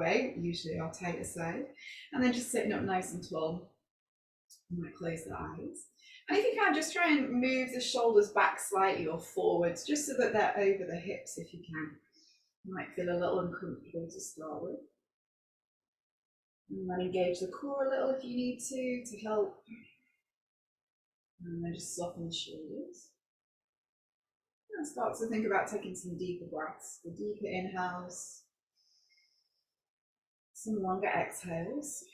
way, usually our tighter side. And then just sitting up nice and tall. You might close the eyes. And if you can, just try and move the shoulders back slightly or forwards, just so that they're over the hips if you can. You might feel a little uncomfortable to start with. And then engage the core a little if you need to help. And then just soften the shoulders. And start to think about taking some deeper breaths, the deeper inhales, some longer exhales.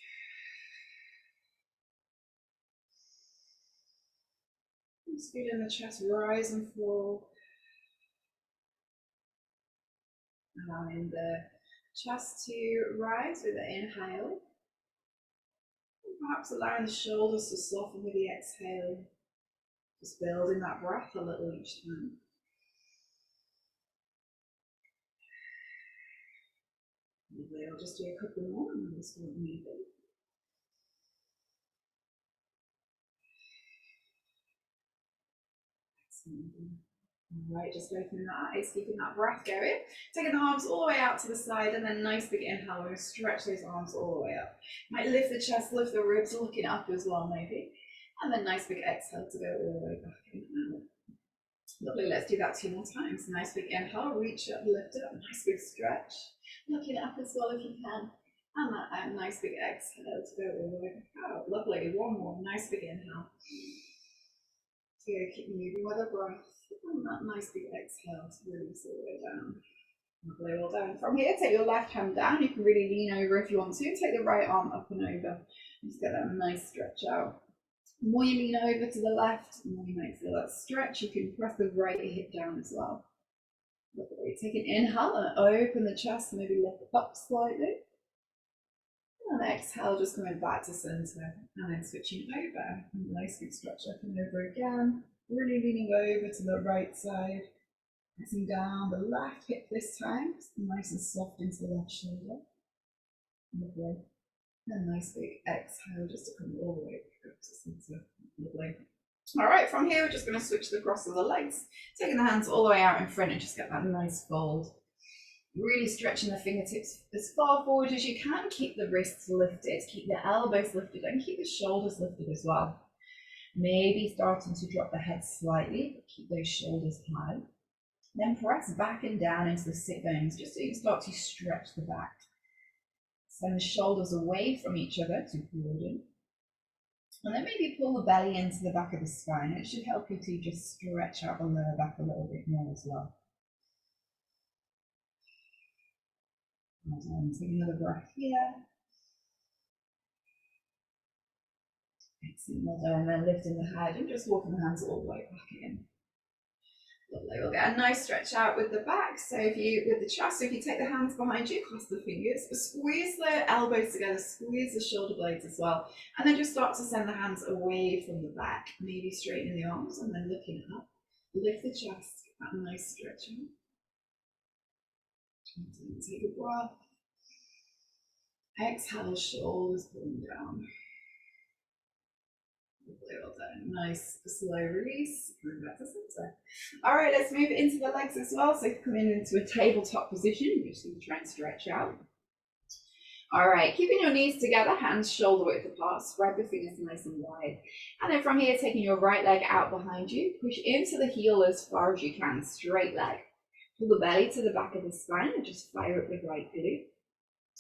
Just feeling the chest rise and fall. Allowing the chest to rise with the inhale. And perhaps allowing the shoulders to soften with the exhale. Just building that breath a little each time. Maybe I'll just do a couple more and then this won't move it. Alright, just opening the eyes, keeping that breath going. Taking the arms all the way out to the side and then nice big inhale. We're going to stretch those arms all the way up. Might lift the chest, lift the ribs, looking up as well maybe. And then nice big exhale to go all the way back in and out. Lovely, let's do that 2 more times. Nice big inhale, reach up, lift up, nice big stretch. Looking up as well if you can. And that nice big exhale to go all the way back out. Lovely, one more, nice big inhale. So keep moving with the breath. And that nice big exhale to release all the way down. Lovely, all down. From here, take your left hand down. You can really lean over if you want to. Take the right arm up and over. Just get that nice stretch out. The more you lean over to the left, the more you might feel that stretch. You can press the right hip down as well. Lovely. Take an inhale and open the chest, maybe lift up slightly. And exhale, just coming back to center. And then switching over. Nice big stretch up and over again. Really leaning over to the right side. Pressing down the left hip this time. Just nice and soft into the left shoulder. Lovely. And a nice big exhale just to come all the way back up to center. Lovely. All right, from here, we're just going to switch the cross of the legs. Taking the hands all the way out in front and just get that nice fold. Really stretching the fingertips as far forward as you can. Keep the wrists lifted, keep the elbows lifted, and keep the shoulders lifted as well. Maybe starting to drop the head slightly, but keep those shoulders high. Then press back and down into the sit bones, just so you can start to stretch the back. Send the shoulders away from each other to broaden. And then maybe pull the belly into the back of the spine. It should help you to just stretch out the lower back a little bit more as well. And take another breath here. Excellent, well done. And then lifting the head and just walking the hands all the way back in. Lovely, we'll get a nice stretch out with the back. So if you, with the chest, if you take the hands behind you, clasp the fingers, but squeeze the elbows together, squeeze the shoulder blades as well. And then just start to send the hands away from the back, maybe straightening the arms and then looking up. Lift the chest, get that nice stretch out. And take a breath. Exhale, shoulders pulling down. Well done. Nice slow release. Coming back to center. All right, let's move into the legs as well. So coming into a tabletop position, you're just going to try and stretch out. All right, keeping your knees together, hands shoulder width apart, spread the fingers nice and wide. And then from here, taking your right leg out behind you, push into the heel as far as you can, straight leg. Pull the belly to the back of the spine and just fire up the right glute.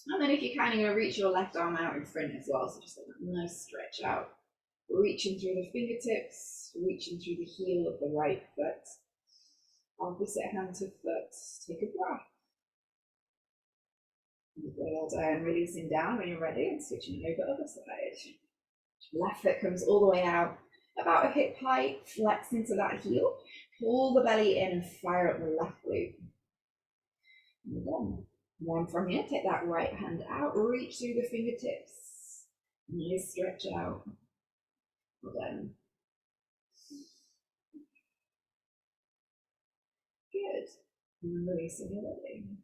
And then if you can, you're going to reach your left arm out in front as well. So just a nice stretch out. Reaching through the fingertips, reaching through the heel of the right foot. Opposite hand to foot. Take a breath. Well done. Releasing down when you're ready and switching over other side. Left foot comes all the way out, about a hip height. Flex into that heel. Pull the belly in and fire up the left glute. And then one from here, take that right hand out, reach through the fingertips. Nice stretch out. Well done. Good. And releasing your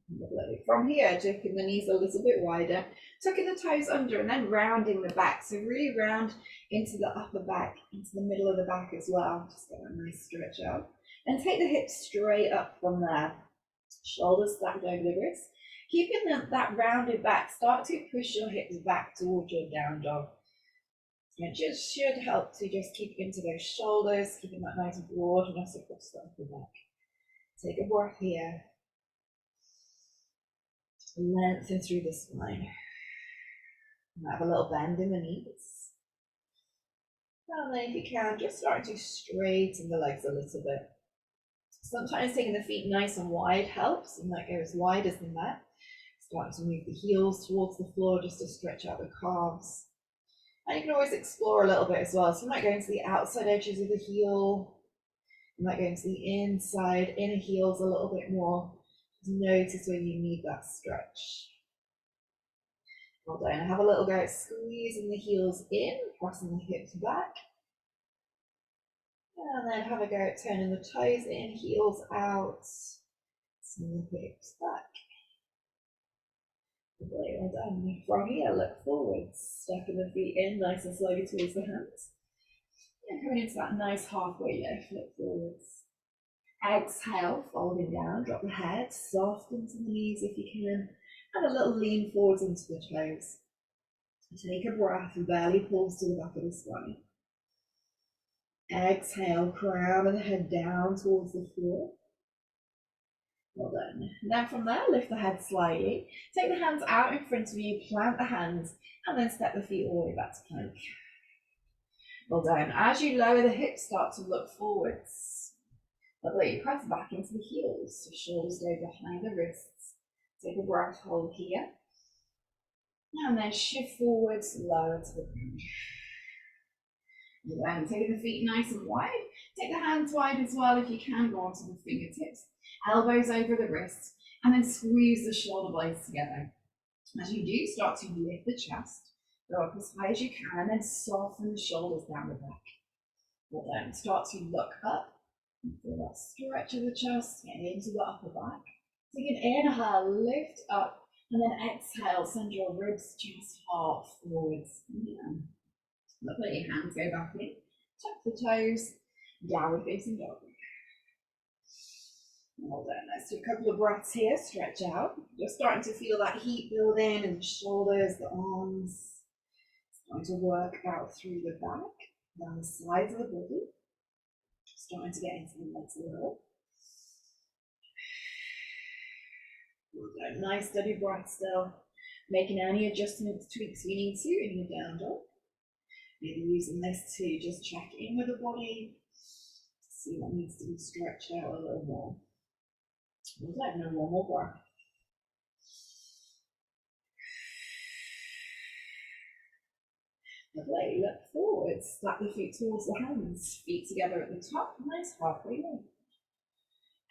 belly. From here, taking the knees a little bit wider, tucking the toes under and then rounding the back. So really round into the upper back, into the middle of the back as well. Just get a nice stretch out. And take the hips straight up from there. Shoulders stacked over the wrists. Keeping that rounded back, start to push your hips back towards your down dog. It just should help to just keep into those shoulders, keeping that nice broadness across the upper back. Take a breath here. Lengthen through the spine. Have a little bend in the knees. And then if you can, just start to straighten the legs a little bit. Sometimes taking the feet nice and wide helps. You might go as wide as the mat. Starting to move the heels towards the floor just to stretch out the calves. And you can always explore a little bit as well. So you might go into the outside edges of the heel. You might go into the inside, inner heels a little bit more. Just notice when you need that stretch. Well done. Have a little go at squeezing the heels in, pressing the hips back. And then have a go at turning the toes in, heels out, send the hips back. Well done. From here, look forwards, stepping the feet in nice and slowly towards the hands. And coming into that nice halfway lift, look forwards. Exhale, folding down, drop the head, soften to the knees if you can, and a little lean forwards into the toes. Take a breath and belly pulls to the back of the spine. Exhale, crown of the head down towards the floor. Well done. Now from there, lift the head slightly. Take the hands out in front of you, plant the hands, and then step the feet all the way back to plank. Well done. As you lower the hips, start to look forwards. Lovely. Press back into the heels, so shoulders go behind the wrists. Take a breath, hold here. And then shift forwards, lower to the ground. And taking the feet nice and wide. Take the hands wide as well if you can, go onto the fingertips. Elbows over the wrists, and then squeeze the shoulder blades together. As you do, start to lift the chest, go up as high as you can, and then soften the shoulders down the back. Well then, start to look up, and feel that stretch of the chest, getting into the upper back. Take an inhale, lift up, and then exhale, send your ribs, chest, heart forwards. Lovely, hands go back in, tuck the toes, downward facing dog. Well done. Let's do a couple of breaths here, stretch out. You're starting to feel that heat building in the shoulders, the arms. Starting to work out through the back, down the sides of the body. Starting to get into the legs a little. Well done. Nice steady breath still. Making any adjustments, tweaks you need to in your down dog. Maybe using this to just check in with the body. See what needs to be stretched out a little more. Well done, and one more breath. Lovely, look forward, stack the feet towards the hands, feet together at the top, nice halfway lift.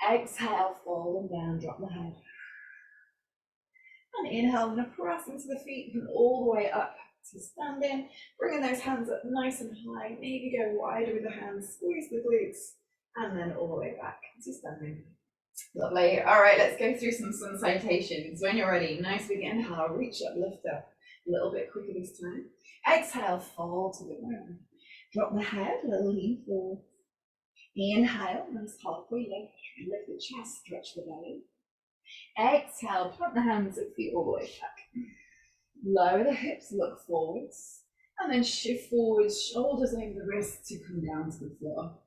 Exhale, falling down, drop the head. And inhale, I'm going to press into the feet and all the way up to standing, bringing those hands up nice and high, maybe go wider with the hands, squeeze the glutes, and then all the way back to standing. Lovely. All right, let's go through some sun salutations. When you're ready, nice big inhale, reach up, lift up. A little bit quicker this time. Exhale, fall to the ground. Drop the head, a little lean forward. Inhale, nice halfway lift. Lift the chest, stretch the belly. Exhale, plant the hands and feet all the way back. Lower the hips, look forwards. And then shift forwards, shoulders over the wrists to come down to the floor.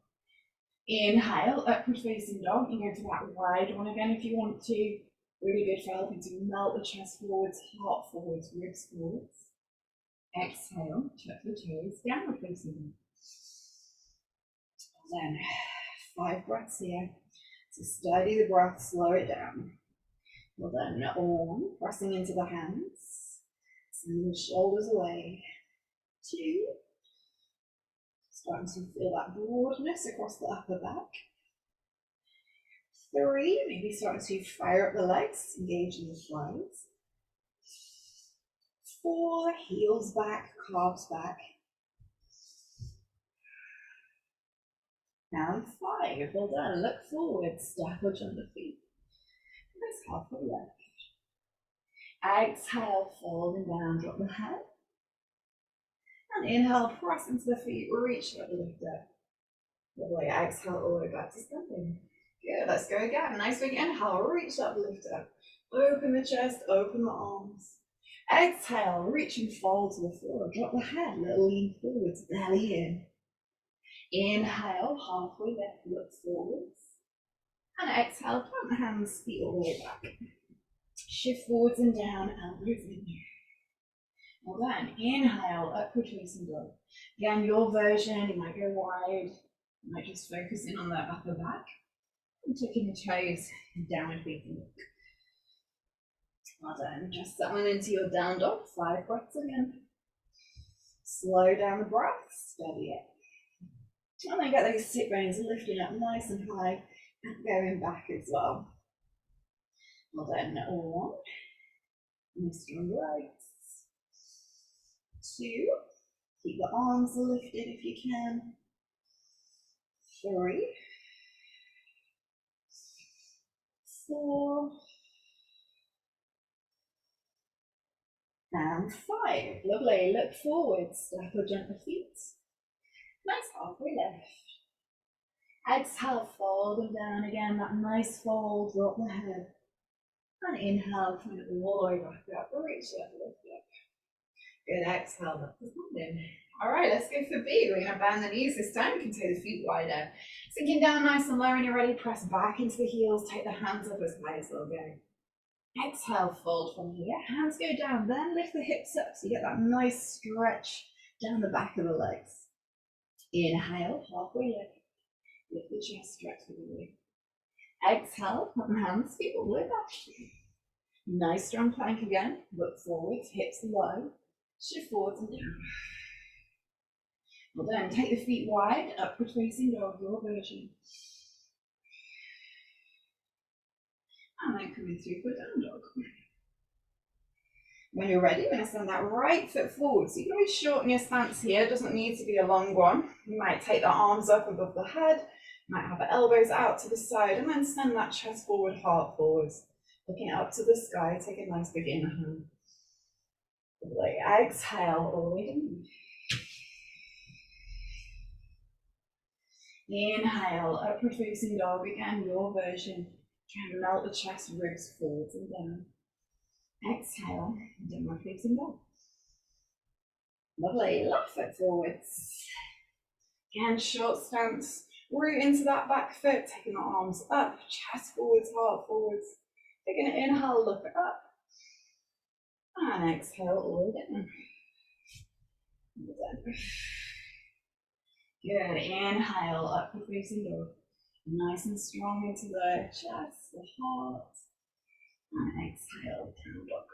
Inhale, upward facing dog. You go for that wide one again if you want to. Really good for helping to melt the chest forwards, heart forwards, ribs forwards. Exhale, tuck the toes, downward facing dog. Then 5 breaths here. So steady the breath, slow it down. Well done. 1, pressing into the hands. Send the shoulders away. 2. Starting to feel that broadness across the upper back. 3, maybe starting to fire up the legs, engage in the flies. 4, heels back, calves back. And 5, well done. Look forward, step or jump the feet. Nice halfway lift. Exhale, folding down, drop the head. And inhale, press into the feet, reach up, lift up. Lovely, exhale all the way back to standing. Good, let's go again. Nice big inhale, reach up, lift up. Open the chest, open the arms. Exhale, reach and fold to the floor. Drop the head, little lean forwards, belly in. Inhale, halfway lift, look forwards. And exhale, plant the hands, feet all the way back. Shift forwards and down, elbows in. Well then, inhale, upward facing dog. Again, your version, you might go wide. You might just focus in on the upper back. And tucking the toes, downward facing dog. Well done, just settling into your down dog, 5 breaths again. Slow down the breath, steady it. And then get those sit bones lifting up nice and high and going back as well. Well done, 1. Nice strong legs. 2. Keep the arms lifted if you can. 3. 4. And 5. Lovely. Look forward. Step or jump the feet. Nice halfway lift. Exhale, fold them down again. That nice fold. Drop the head. And inhale, come all the way back up. Reach up, lift up. Good. Exhale, lift the hand in. All right, let's go for B. We're going to bend the knees this time. You can take the feet wider. Sinking down nice and low when you're ready. Press back into the heels. Take the hands up as high as they'll go. Exhale, fold from here. Hands go down, then lift the hips up so you get that nice stretch down the back of the legs. Inhale, halfway lift. Lift the chest, stretch the belly. Exhale, put the hands, feet all the way back. Nice strong plank again. Look forwards, hips low. Shift forwards and down. Well done. Take the feet wide, upward facing dog, your version. And then coming through for down dog. When you're ready, we're going to send that right foot forward. So you can always shorten your stance here. It doesn't need to be a long one. You might take the arms up above the head. You might have the elbows out to the side. And then send that chest forward, heart forwards. Looking up to the sky. Take a nice big inhale. Lovely. Exhale all the way down. Inhale, upward facing dog. Again, your version. Try and melt the chest, ribs forwards and down. Exhale, downward facing dog. Lovely, left foot forwards. Again, short stance, root into that back foot, taking the arms up, chest forwards, heart forwards. Taking an inhale, look up. And exhale, all the way down. Good, inhale, upward facing dog. Nice and strong into the chest, the heart. And exhale, down dog.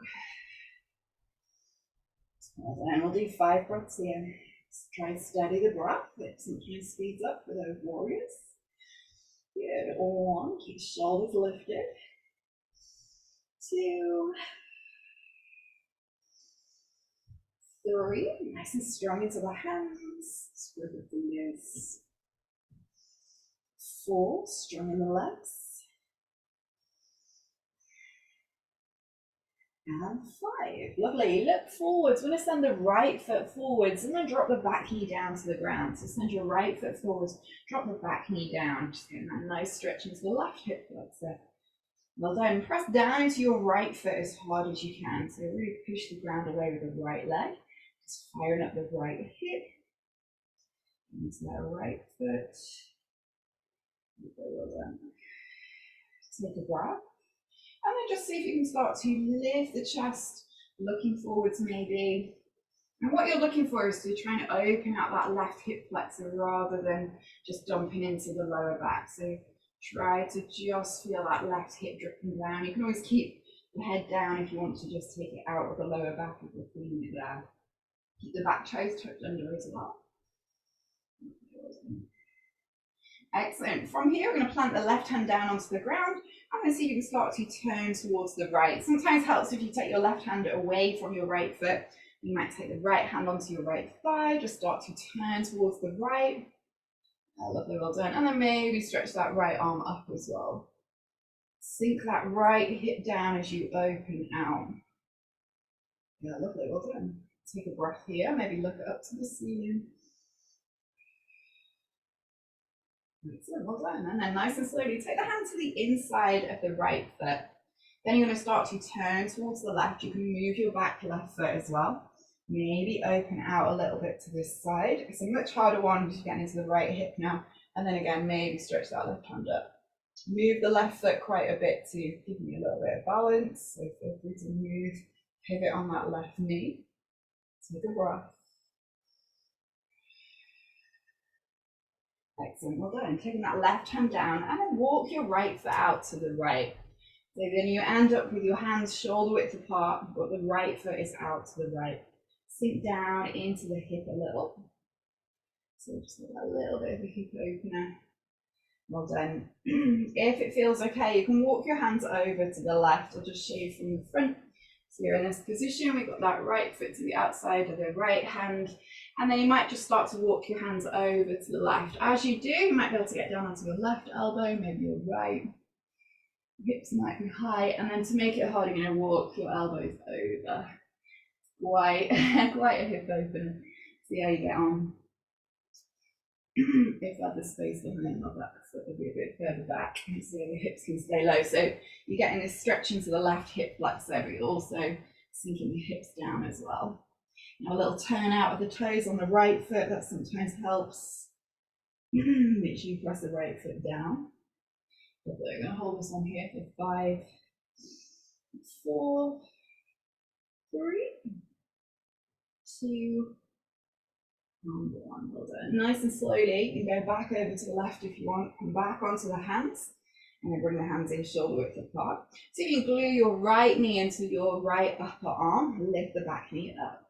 Well then, we'll do 5 breaths here. Let's try and steady the breath. It sometimes speeds up for those warriors. Good. 1, keep the shoulders lifted. 2, 3, nice and strong into the hands. Spread the fingers. 4, strong in the legs. And 5, lovely. Look forwards. We're going to send the right foot forwards and then drop the back knee down to the ground. So send your right foot forwards, drop the back knee down. Just getting that nice stretch into the left hip flexor. Well done. Press down into your right foot as hard as you can. So really push the ground away with the right leg. Just firing up the right hip. Into that right foot. Well done. Take a breath. And then just see if you can start to lift the chest, looking forwards maybe. And what you're looking for is to try and open out that left hip flexor rather than just dumping into the lower back. So try to just feel that left hip dripping down. You can always keep the head down if you want to just take it out of the lower back if you're feeling it there. Keep the back toes tucked under as well. Excellent. From here, we're going to plant the left hand down onto the ground. I'm going to see if you can start to turn towards the right. Sometimes helps if you take your left hand away from your right foot. You might take the right hand onto your right thigh. Just start to turn towards the right. Lovely, well done. And then maybe stretch that right arm up as well. Sink that right hip down as you open out. Yeah, lovely, well done. Take a breath here. Maybe look up to the ceiling. Excellent, well done. And then nice and slowly take the hand to the inside of the right foot. Then you're going to start to turn towards the left. You can move your back left foot as well. Maybe open out a little bit to this side. It's a much harder one to get into the right hip now. And then again, maybe stretch that left hand up. Move the left foot quite a bit to give me a little bit of balance. So feel free to move, pivot on that left knee. Take a breath. Excellent, well done. Taking that left hand down and then walk your right foot out to the right. So then you end up with your hands shoulder width apart, but the right foot is out to the right. Sink down into the hip a little. So just a little bit of a hip opener. Well done. If it feels okay, you can walk your hands over to the left. I'll just show you from the front. So you're in this position, we've got that right foot to the outside of the right hand, and then you might just start to walk your hands over to the left. As you do, you might be able to get down onto your left elbow, maybe your right. Hips might be high, and then to make it hard, you're going to walk your elbows over. Quite a hip opener. See how you get on. If I had the space behind my back, so it'll be a bit further back, so the hips can stay low. So you're getting this stretching to the left hip flexor, but you're also sinking the hips down as well. Now a little turn out of the toes on the right foot, that sometimes helps. Make sure you press the right foot down. But we're going to hold this one here for 5, 4, 3, 2, and 1. Well done. Nice and slowly, you can go back over to the left if you want, come back onto the hands, and then bring the hands in shoulder width apart. So you can glue your right knee into your right upper arm, lift the back knee up.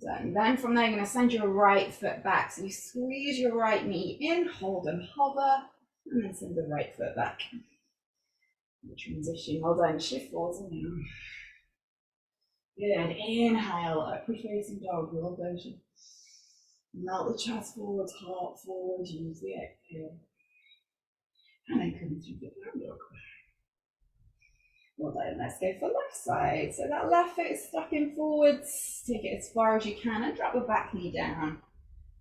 Done. Then from there, you're going to send your right foot back. So you squeeze your right knee in, hold and hover, and then send the right foot back. Transition, well done. Shift forwards and down. Good. Inhale, upward facing dog, your version. Melt the chest forwards, heart forward, use the exhale. And then come through the down dog. Well done, let's go for left side. So that left foot is stepping forwards, take it as far as you can and drop the back knee down.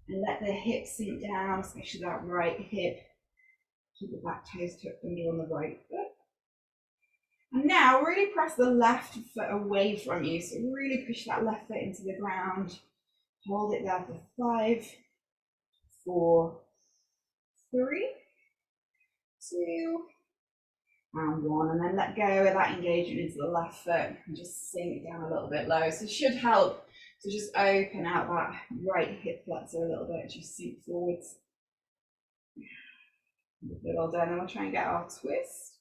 And let the hip sink down, especially that right hip. Keep the back toes tucked under on the right foot. And now really press the left foot away from you. So really push that left foot into the ground. Hold it there for 5, 4, 3, 2, and 1. And then let go of that engagement into the left foot and just sink down a little bit low. So it should help to just open out that right hip flexor a little bit as you sink forwards. Well done, and we'll try and get our twist.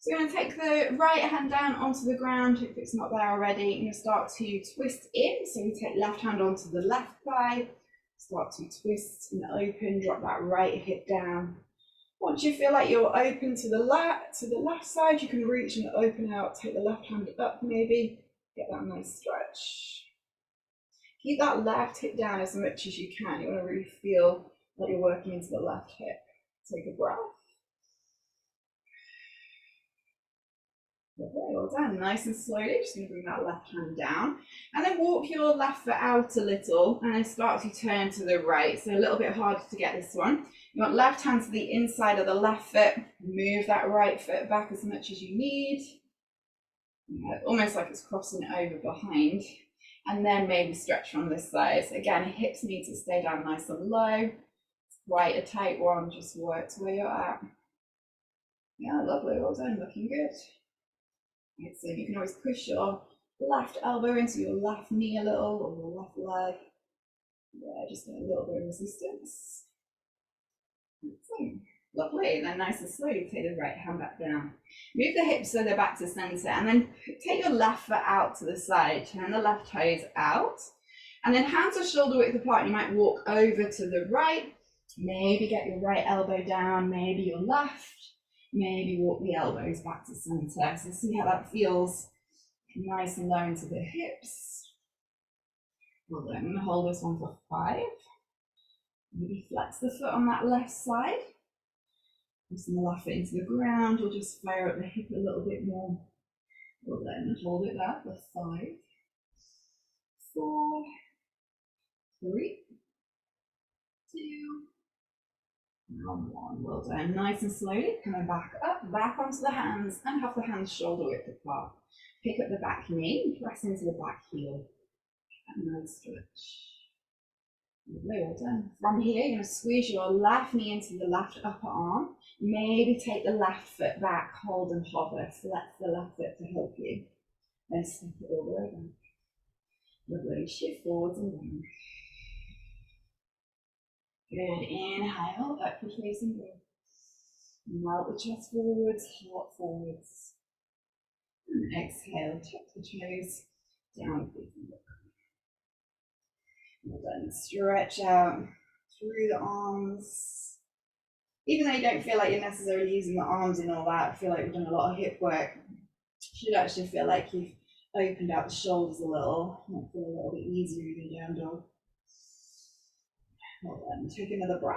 So you're going to take the right hand down onto the ground if it's not there already. You're going to start to twist in. So you take left hand onto the left thigh, start to twist and open, drop that right hip down. Once you feel like you're open to the left side, you can reach and open out, take the left hand up maybe, get that nice stretch. Keep that left hip down as much as you can. You want to really feel like you're working into the left hip. Take a breath. Okay, well done. Nice and slowly, just going to bring that left hand down. And then walk your left foot out a little and then start to turn to the right. So a little bit harder to get this one. You want left hand to the inside of the left foot. Move that right foot back as much as you need. Almost like it's crossing over behind. And then maybe stretch from this side. So again, hips need to stay down nice and low. It's quite a tight one, just work to where you're at. Yeah, lovely, well done, looking good. Right, so you can always push your left elbow into your left knee a little, or your left leg. Yeah, just a little bit of resistance. So, lovely, then nice and slowly take the right hand back down. Move the hips so they're back to center, and then take your left foot out to the side, turn the left toes out, and then hands are shoulder width apart. You might walk over to the right, maybe get your right elbow down, maybe your left. Maybe walk the elbows back to center. So see how that feels nice and low into the hips. Well, then I'm going to hold this one for 5. Maybe flex the foot on that left side. Pressing the left foot into the ground, or just fire up the hip a little bit more. Well, then hold it there for 5, 4, 3, 2, And one, well done. Nice and slowly, coming back up, back onto the hands, and have the hands shoulder width apart. Pick up the back knee, press into the back heel. And nice stretch. Well done. From here, you're going to squeeze your left knee into the left upper arm. Maybe take the left foot back, hold and hover. Flex the left foot to help you. Then step it all the way back. Lovely. Shift forwards and down. Good. Inhale, upward facing dog. Melt the chest forwards, heart forwards. And exhale, tuck the toes, down facing dog. Well done. Stretch out through the arms. Even though you don't feel like you're necessarily using the arms and all that, I feel like we've done a lot of hip work. You should actually feel like you've opened out the shoulders a little. Might feel a little bit easier in your down dog. Well done. Take another breath.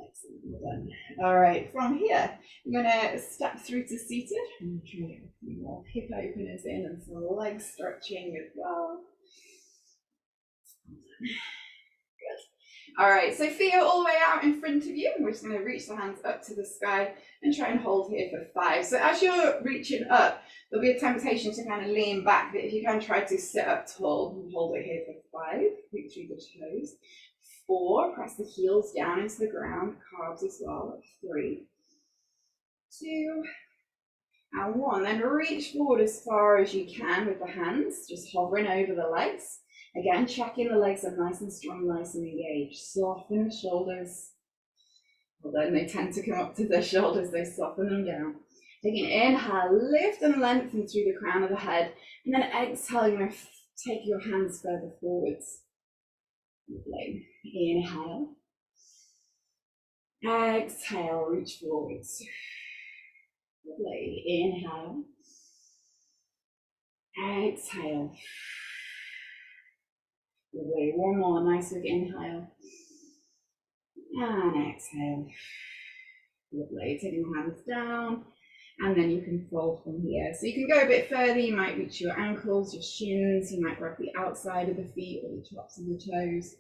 Excellent. Well done. All right, from here, I'm going to step through to seated. I'm trying to get a few more hip openers in and some leg stretching as well. Good. All right, so feet are all the way out in front of you. We're just going to reach the hands up to the sky and try and hold here for 5. So as you're reaching up, there'll be a temptation to kind of lean back, but if you can try to sit up tall and hold it here for 5, reach through the toes. 4, press the heels down into the ground, calves as well. 3, 2, and 1. Then reach forward as far as you can with the hands, just hovering over the legs. Again, checking the legs are nice and strong, nice and engaged. Soften the shoulders. Well, then they tend to come up to the shoulders, they soften them down. Taking an inhale, lift and lengthen through the crown of the head. And then exhale, you're going to take your hands further forwards. Lovely. Inhale. Exhale, reach forwards. Lovely. Inhale. Exhale. Lovely. One more. Nice big inhale. And exhale. Lovely. Taking the hands down. And then you can fold from here. So you can go a bit further. You might reach your ankles, your shins. You might grab the outside of the feet or the tops of the toes.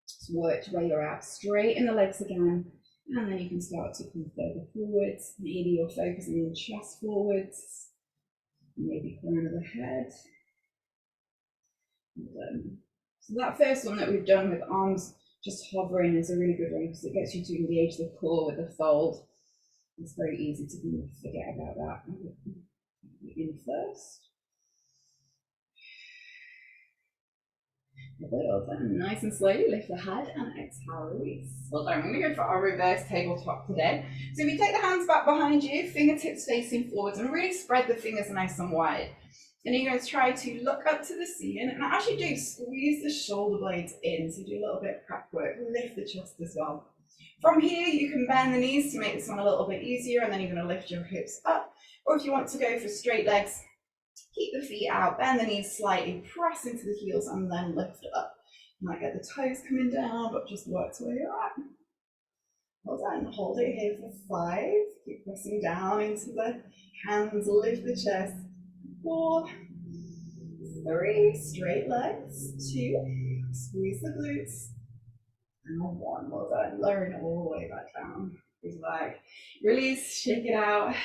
Just work your way out. Straighten the legs again. And then you can start to come further forwards. Maybe you're focusing on chest forwards. Maybe crown of the head. So that first one that we've done with arms just hovering is a really good one because it gets you to engage the core with the fold. It's very easy to forget about that. In first. Well done. Nice and slowly lift the head and exhale, release. Well done. We're going to go for our reverse tabletop today. So if you take the hands back behind you, fingertips facing forwards, and really spread the fingers nice and wide. And you're going to try to look up to the ceiling, and as you do, squeeze the shoulder blades in. So do a little bit of prep work, lift the chest as well. From here, you can bend the knees to make this one a little bit easier, and then you're going to lift your hips up. Or if you want to go for straight legs, keep the feet out, bend the knees slightly, press into the heels, and then lift it up. You might get the toes coming down, but just work to where you're at. Well done. Hold it here for 5. Keep pressing down into the hands, lift the chest. 4, 3, straight legs. 2, squeeze the glutes. And 1, well done. Lowering it all the way back down. Squeeze the leg. Release, shake it out.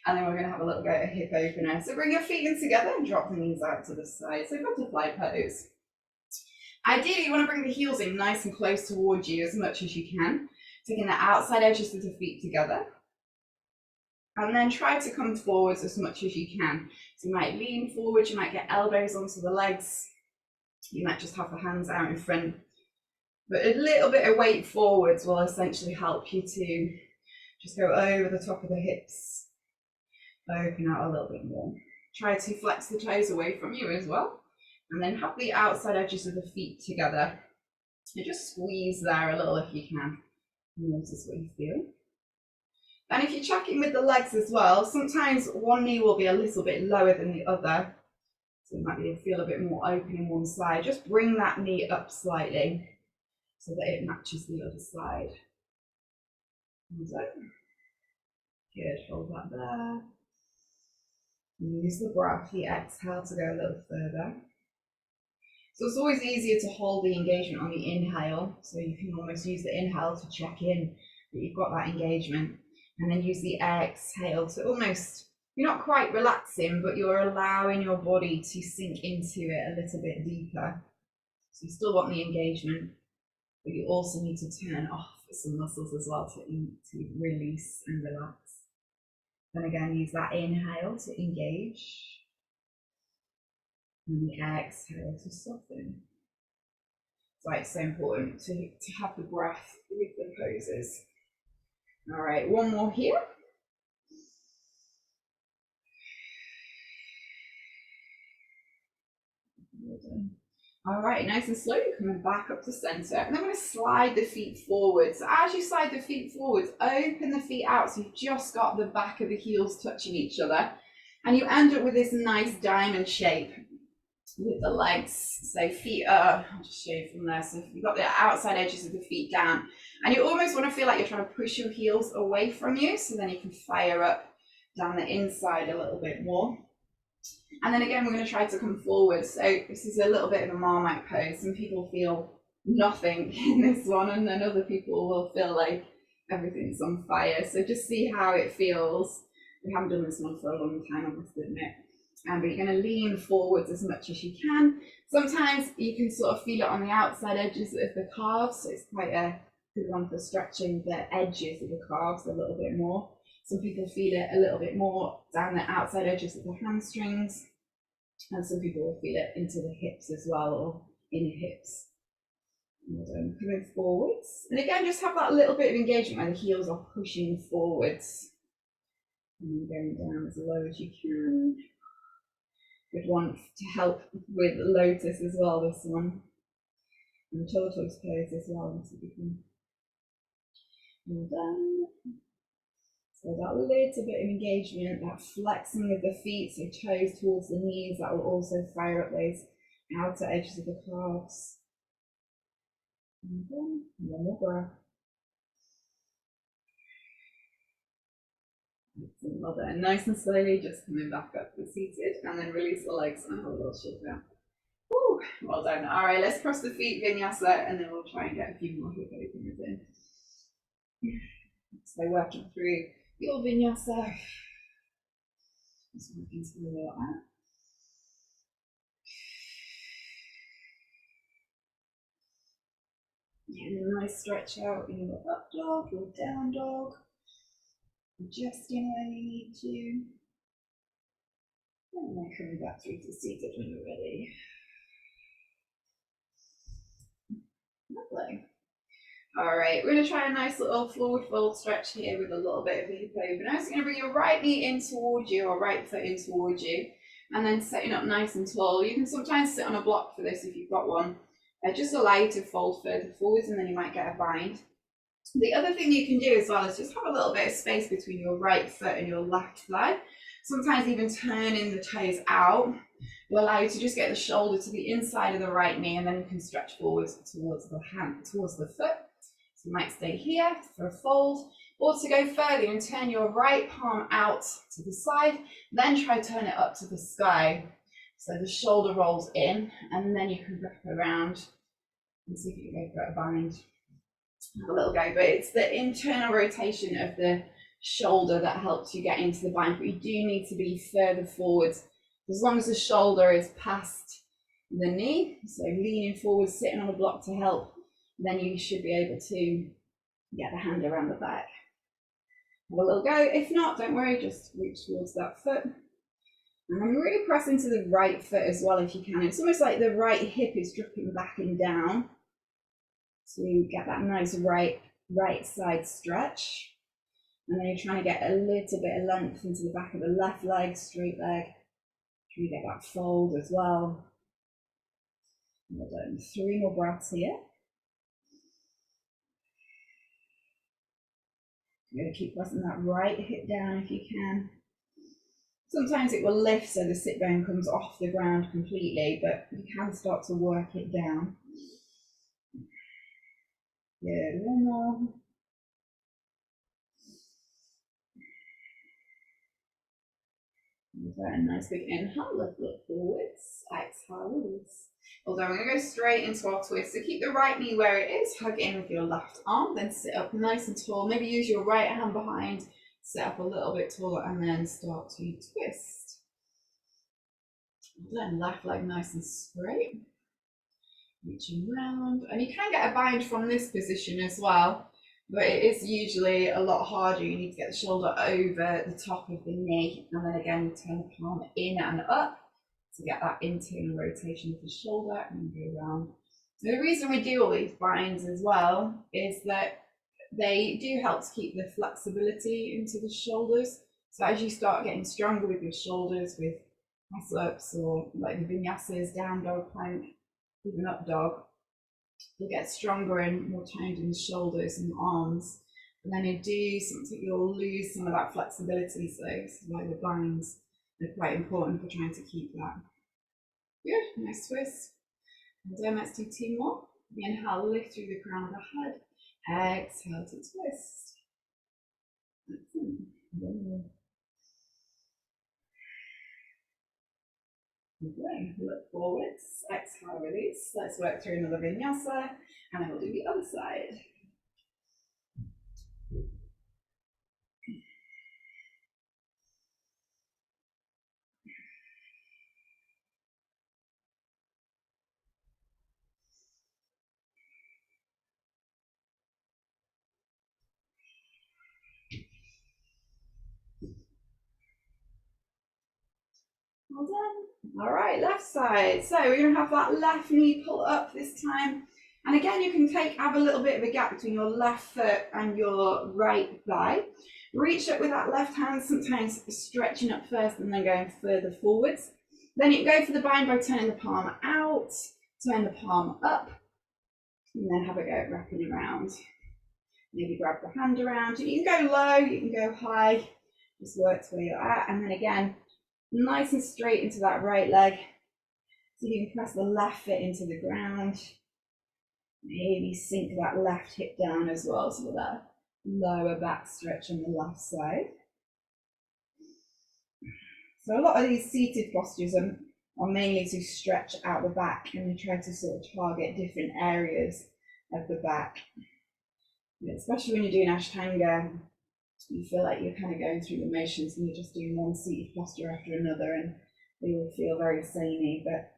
And then we're going to have a little go at a hip opener. So bring your feet in together and drop the knees out to the side. So butterfly pose. Ideally, you want to bring the heels in nice and close towards you as much as you can. Taking the outside edges of the feet together. And then try to come forwards as much as you can. So you might lean forward, you might get elbows onto the legs. You might just have the hands out in front. But a little bit of weight forwards will essentially help you to just go over the top of the hips. Open out a little bit more. Try to flex the toes away from you as well. And then have the outside edges of the feet together. And just squeeze there a little if you can. Notice what you feel. And if you're checking with the legs as well, sometimes one knee will be a little bit lower than the other. So it might feel a bit more open in one side. Just bring that knee up slightly so that it matches the other side. Good, hold that there. Use the breath, the exhale to go a little further. So it's always easier to hold the engagement on the inhale. So you can almost use the inhale to check in that you've got that engagement, and then use the exhale to almost, you're not quite relaxing, but you're allowing your body to sink into it a little bit deeper. So you still want the engagement, but you also need to turn off some muscles as well to release and relax. Then again, use that inhale to engage, and the exhale to soften. It's like so important to have the breath with the poses. All right, one more here. Well done. All right, nice and slowly coming back up to center. And I'm going to slide the feet forward. So as you slide the feet forwards, open the feet out so you've just got the back of the heels touching each other. And you end up with this nice diamond shape with the legs. So feet are, I'll just show you from there. So you've got the outside edges of the feet down. And you almost want to feel like you're trying to push your heels away from you. So then you can fire up down the inside a little bit more. And then again, we're going to try to come forward. So this is a little bit of a Marmite pose. Some people feel nothing in this one, and then other people will feel like everything's on fire. So just see how it feels. We haven't done this one for a long time, I must admit. But you're going to lean forwards as much as you can. Sometimes you can sort of feel it on the outside edges of the calves. So it's quite a good one for stretching the edges of the calves a little bit more. Some people feel it a little bit more down the outside edges of the hamstrings. And some people will feel it into the hips as well, or in the hips. And coming forwards. And again, just have that little bit of engagement where the heels are pushing forwards. And going down as low as you can. Good one to help with lotus as well, this one. And tortoise pose as well. That's a good one. Well done. So that little bit of engagement, that flexing of the feet, so toes towards the knees, that will also fire up those outer edges of the calves. And then one more breath. Well done. Nice and slowly, just coming back up to seated, and then release the legs and have a little shake down. Woo, well done. All right, let's cross the feet, vinyasa, and then we'll try and get a few more hip openers in. So working through your vinyasa. Just working through your out. And a nice stretch out in your up dog, your down dog. Adjusting where you need to. And then coming back through to seated when you're ready. Lovely. All right, we're going to try a nice little forward fold stretch here with a little bit of a hip opener. So you're going to bring your right knee in towards you, or right foot in towards you, and then setting up nice and tall. You can sometimes sit on a block for this if you've got one. Just allow you to fold further forwards, and then you might get a bind. The other thing you can do as well is just have a little bit of space between your right foot and your left thigh. Sometimes even turning the toes out will allow you to just get the shoulder to the inside of the right knee, and then you can stretch forwards towards the hand, towards the foot. So you might stay here for a fold, or to go further and turn your right palm out to the side, then try to turn it up to the sky. So the shoulder rolls in, and then you can wrap around and see if you can go for a bind. Have a little go, but it's the internal rotation of the shoulder that helps you get into the bind, but you do need to be further forwards. As long as the shoulder is past the knee, so leaning forward, sitting on a block to help, then you should be able to get the hand around the back. Have a little go. If not, don't worry, just reach towards that foot. And then really press into the right foot as well if you can. It's almost like the right hip is dropping back and down to get that nice right side stretch. And then you're trying to get a little bit of length into the back of the left leg, straight leg. Trying to get that fold as well. Well done. 3 more breaths here. You're going to keep pressing that right hip down if you can. Sometimes it will lift so the sit bone comes off the ground completely, but you can start to work it down. Good, one more. Very nice big inhale, look forwards, exhale, release. Although we're going to go straight into our twist. So keep the right knee where it is, hug in with your left arm, then sit up nice and tall. Maybe use your right hand behind, sit up a little bit taller, and then start to twist. Then left leg nice and straight. Reaching round. And you can get a bind from this position as well, but it is usually a lot harder. You need to get the shoulder over the top of the knee, and then again you turn the palm in and up to get that internal rotation of the shoulder and go around. So the reason we do all these binds as well is that they do help to keep the flexibility into the shoulders. So as you start getting stronger with your shoulders, with press ups or like the vinyasas, down dog, plank, even up dog, you'll get stronger and more toned in the shoulders and the arms. And then you'll lose some of that flexibility. So this is why the binds are quite important for trying to keep that. Good, nice twist. And then let's do 2 more. Inhale, lift through the crown of the head. Exhale to twist. Okay, look forwards, exhale, release. Let's work through another vinyasa, and then we'll do the other side. Well done. All right, left side. So we're going to have that left knee pull up this time. And again, you can have a little bit of a gap between your left foot and your right thigh. Reach up with that left hand, sometimes stretching up first and then going further forwards. Then you go for the bind by turning the palm out, turn the palm up, and then have a go at wrapping around. Maybe grab the hand around. You can go low, you can go high. Just work to where you're at. And then again, nice and straight into that right leg. So you can press the left foot into the ground. Maybe sink that left hip down as well, so that lower back stretch on the left side. So a lot of these seated postures are mainly to stretch out the back, and we try to sort of target different areas of the back. Especially when you're doing Ashtanga, you feel like you're kind of going through the motions and you're just doing one seated posture after another, and they all feel very samey, but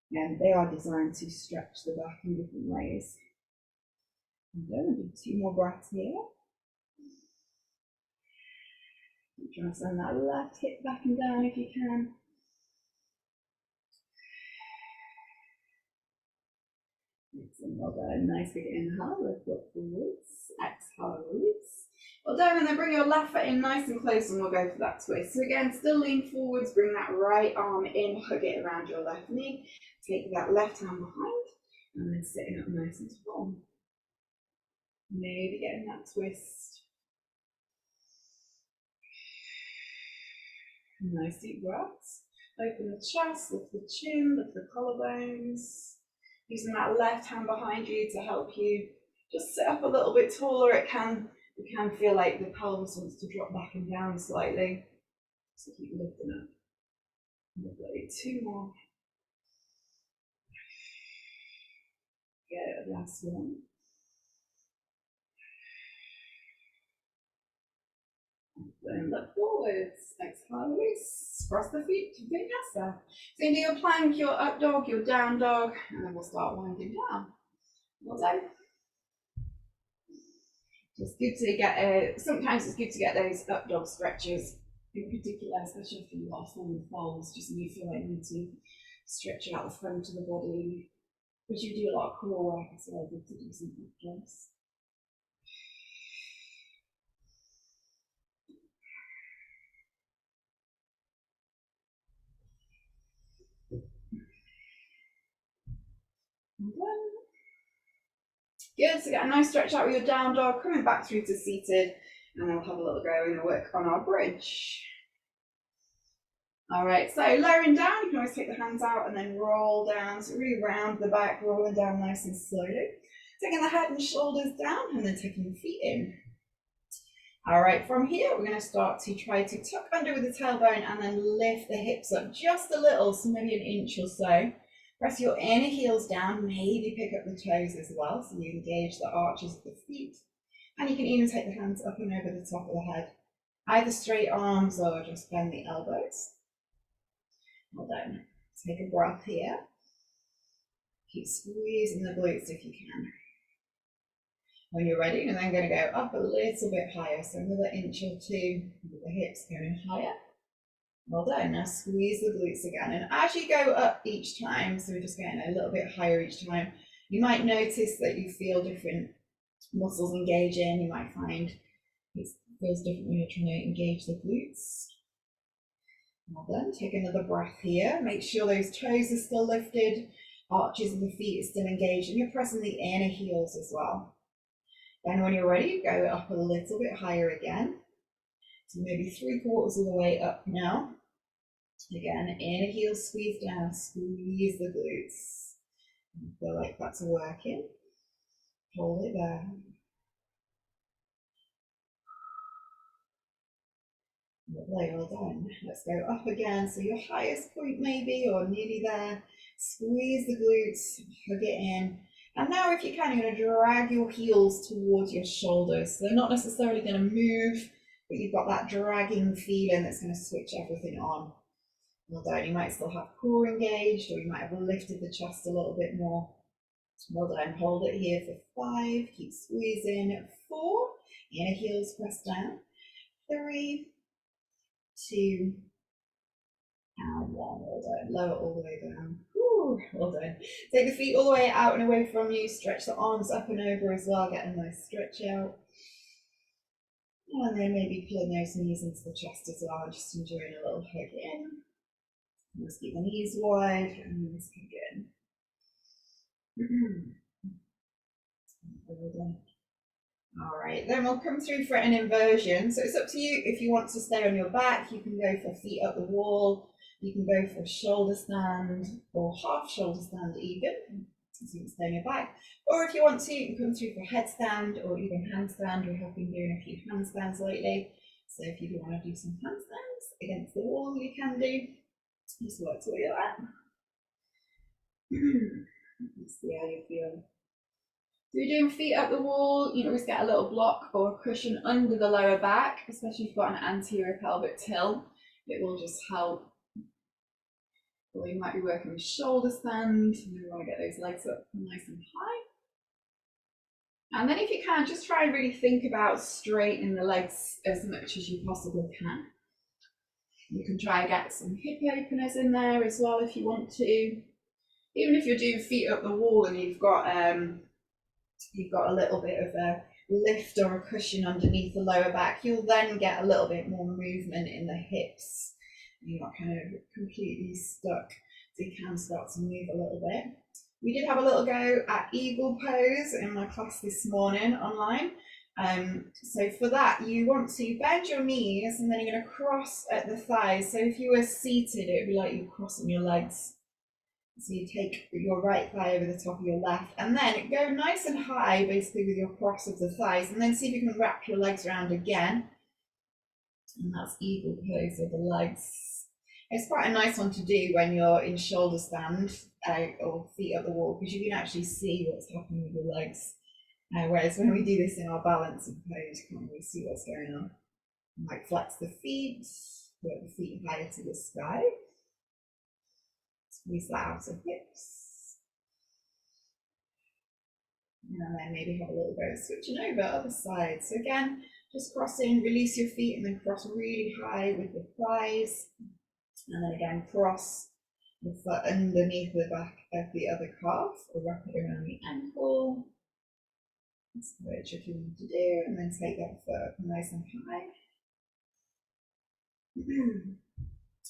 they are designed to stretch the back in different ways. And then we'll do 2 more breaths here. Try to send that left hip back and down if you can. Well done. Nice big inhale, lift up forwards. Exhale, release. Well done, and then bring your left foot in nice and close, and we'll go for that twist. So again, still lean forwards, bring that right arm in, hug it around your left knee. Take that left hand behind, and then sitting up nice and tall. Maybe getting that twist. Nice deep breaths. Open the chest, lift the chin, lift the collarbones. Using that left hand behind you to help you just sit up a little bit taller. It can feel like the pelvis wants to drop back and down slightly. So keep lifting up. Lovely. 2 more. Good. Last one. Then look forwards. Exhale, release. Cross the feet to Vinyasa. So you do your plank, your up dog, your down dog, and then we'll start winding down. Well done. It's good to get sometimes it's good to get those up dog stretches in particular, especially if you are forward folds, just when you feel like you need to stretch out the front of the body. Because you do a lot of core work, it's very good to do some up dogs. Good, so get a nice stretch out with your down dog, coming back through to seated, and then we'll have a little go and work on our bridge. All right, so lowering down, you can always take the hands out and then roll down, so really round the back, rolling down nice and slowly. Taking the head and shoulders down, and then taking the feet in. All right, from here, we're going to start to try to tuck under with the tailbone and then lift the hips up just a little, so maybe an inch or so. Press your inner heels down, maybe pick up the toes as well, so you engage the arches of the feet. And you can even take the hands up and over the top of the head, either straight arms or just bend the elbows. Well done. Take a breath here. Keep squeezing the glutes if you can. When you're ready, you're then going to go up a little bit higher, so another inch or two with the hips going higher. Well done. Now squeeze the glutes again, and as you go up each time, so we're just getting a little bit higher each time, you might notice that you feel different muscles engaging. You might find it feels different when you're trying to engage the glutes. Well done. Take another breath here. Make sure those toes are still lifted, arches of the feet are still engaged, and you're pressing the inner heels as well. Then when you're ready, go up a little bit higher again. So maybe 3/4 of the way up now. Again, inner heels squeeze down, squeeze the glutes. I feel like that's working. Hold it there. Lovely, well done. Let's go up again. So your highest point maybe, or nearly there. Squeeze the glutes, hug it in. And now if you can, you're going to drag your heels towards your shoulders. So they're not necessarily going to move, but you've got that dragging feeling that's going to switch everything on. Well done. You might still have core engaged, or you might have lifted the chest a little bit more. Well done. Hold it here for 5. Keep squeezing. 4. Inner heels press down. 3, 2, and 1. Well done. Lower all the way down. Whew, well done. Take the feet all the way out and away from you. Stretch the arms up and over as well. Get a nice stretch out. And then maybe pulling those knees into the chest as well. Just enjoying a little hug in. Just keep the knees wide and just hug in. Well done. All right, then we'll come through for an inversion. So it's up to you if you want to stay on your back. You can go for feet up the wall. You can go for shoulder stand or half shoulder stand even. So you can stay on your back. Or if you want to, you can come through for headstand or even handstand. We have been doing a few handstands lately. So if you do want to do some handstands against the wall, you can do. Just work to where you're at. Let's see how you feel. So you're doing feet up the wall, you can always get a little block or a cushion under the lower back, especially if you've got an anterior pelvic tilt. It will just help. Or you might be working with shoulder stand, and you want to get those legs up nice and high. And then if you can, just try and really think about straightening the legs as much as you possibly can. You can try and get some hip openers in there as well if you want to. Even if you're doing feet up the wall and you've got a little bit of a lift or a cushion underneath the lower back, you'll then get a little bit more movement in the hips. You're not kind of completely stuck, so you can start to move a little bit. We did have a little go at eagle pose in my class this morning online. So for that, you want to bend your knees and then you're going to cross at the thighs. So if you were seated, it would be like you're crossing your legs. So you take your right thigh over the top of your left, and then go nice and high, basically with your cross of the thighs, and then see if you can wrap your legs around again. And that's eagle pose of the legs. It's quite a nice one to do when you're in shoulder stand or feet up the wall, because you can actually see what's happening with your legs. Whereas when we do this in our balancing pose, you can't really see what's going on. You might flex the feet, put the feet higher to the sky. Squeeze that out of hips. And then maybe have a little bit of switching over other side. So again, just crossing, release your feet and then cross really high with the thighs. And then again, cross the foot underneath the back of the other calf or wrap it around the ankle. That's the way tricky one to do. And then take that foot up nice and high.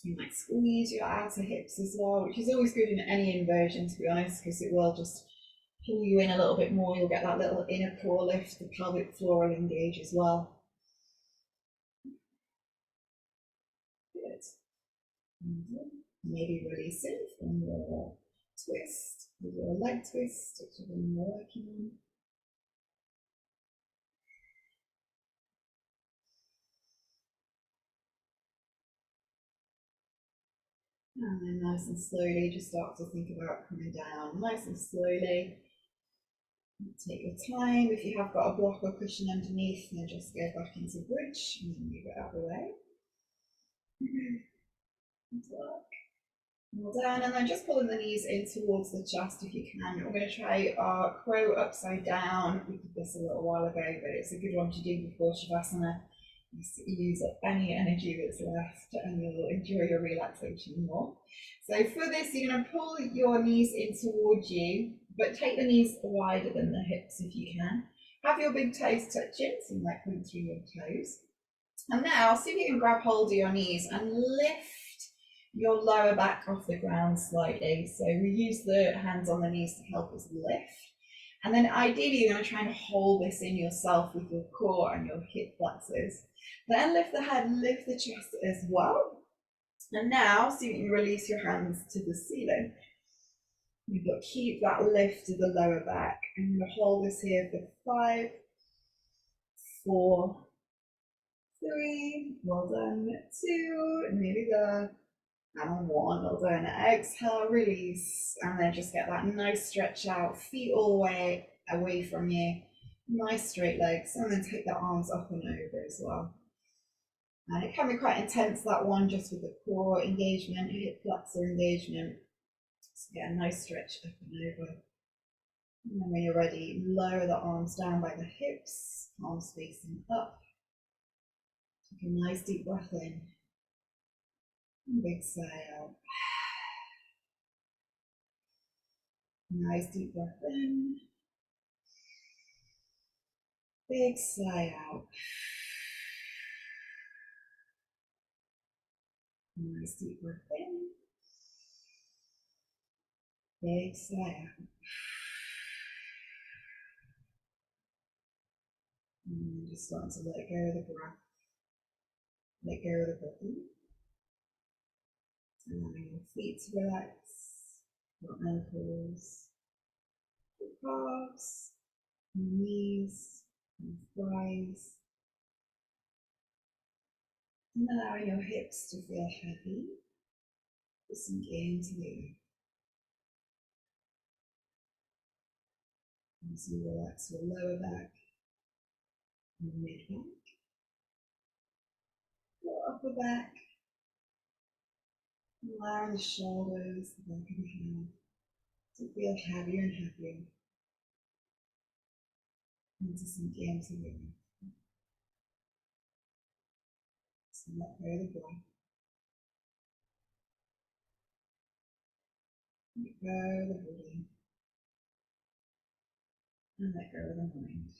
You might squeeze your outer hips as well, which is always good in any inversion, to be honest, because it will just pull you in a little bit more. You'll get that little inner core lift, the pelvic floor will engage as well. Good. Maybe releasing from your twist, with your leg twist, which we've been working on. And then nice and slowly just start to think about coming down nice and slowly. Take your time. If you have got a block or cushion underneath, then just go back into bridge and then move it out of the way. Well done. And then just pulling the knees in towards the chest if you can. We're going to try our crow upside down. We did this a little while ago, but it's a good one to do before Shavasana. Use up any energy that's left and you'll enjoy your relaxation more. So for this, you're going to pull your knees in towards you, but take the knees wider than the hips if you can. Have your big toes touching, so you might point through your toes. And now see if you can grab hold of your knees and lift your lower back off the ground slightly. So we use the hands on the knees to help us lift. And then ideally you're going to try and hold this in yourself with your core and your hip flexors. Then lift the head, lift the chest as well. And now see if you can release your hands to the ceiling. You've got to keep that lift to the lower back. And you're going to hold this here for 5, 4, 3, well done, 2, nearly there, and 1, well done. Exhale, release, and then just get that nice stretch out, feet all the way away from you, nice straight legs, and then take the arms up and over as well. And it can be quite intense, that one, just with the core engagement, hip flexor engagement. So get a nice stretch up and over. And then when you're ready, lower the arms down by the hips, palms facing up. Take a nice deep breath in. And exhale. Nice deep breath in. Exhale. Nice deep breath in. Exhale. And just start to let go of the breath. Let go of the body. Allowing your feet to relax, your ankles, your calves, your knees, your thighs. And allowing your hips to feel heavy, to sink into you. As you relax your lower back, your mid back, your upper back, allowing the shoulders, the back of the head to feel heavier and heavier, and to sink into you. So let go of the breath. Let go of the body. And let go of the mind.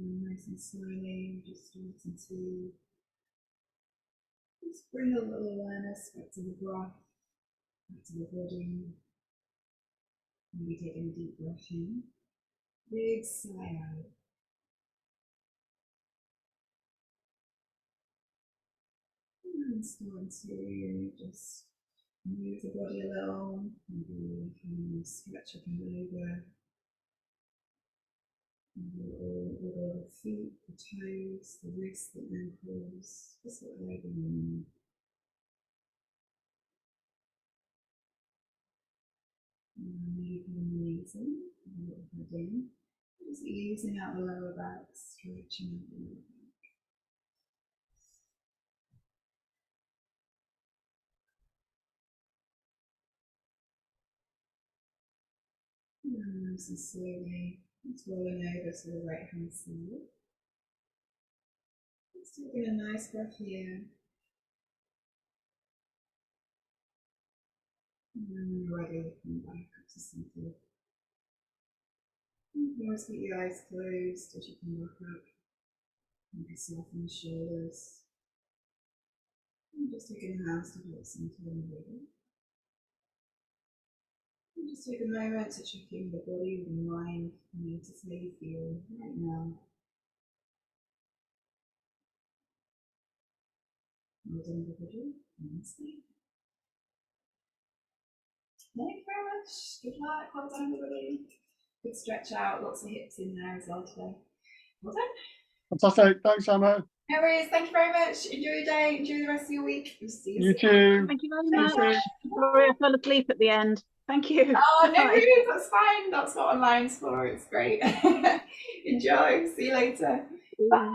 Nice and slowly, just starting to just bring a little awareness back to the breath, back to the body. Maybe taking a deep breath in, big sigh out. And starting to just move the body a little, maybe stretch up and over. All the feet, the toes, the wrists, the ankles, just what they're doing. Maybe releasing a little bit in. Just easing out the lower back, stretching out the lower back. And nice and slowly, it's rolling over to the right hand side. Just taking a nice breath here. And then when you're ready, come back up to center. You can always keep your eyes closed as you come back up. Maybe soften the shoulders. And just taking a hands to hold center in the body. And just take a moment to check in with the body, with the mind, and notice how you feel right now. Well done, everybody. Namaste. Thank you very much. Good luck. Well done, everybody. Good stretch out. Lots of hips in there as well today. Well done. Fantastic. Thanks, Emma. No worries. Thank you very much. Enjoy your day. Enjoy the rest of your week. We'll see you You soon. too. Thank you very much. Sorry, I fell asleep at the end. Thank you. Oh, no worries. That's fine. That's what online's for. It's great. Enjoy. See you later. Bye.